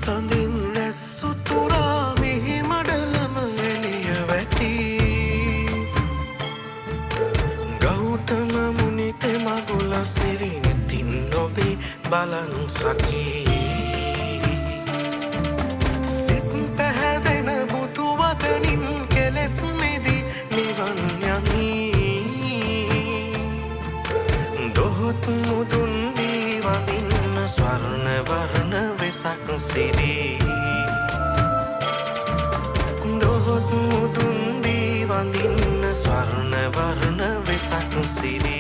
සඳින් ඇස්සුතුරා මෙහි මඩලම එළිය වැටි ගෞතම මුනිත මගුල සිරිනිතින් නොබේ බලන් සකී සිත් පැහැදෙන බුදු වදනින් කෙලෙස් මිදි නිවන් යමි දොහොත් මුදුන් දී වඳින්න ස්වර්ණ වර්ණ වෙසක් සිරි දොහොත් මුදුන් දී වඳින්න ස්වර්ණ වර්ණ වෙසක් සිරි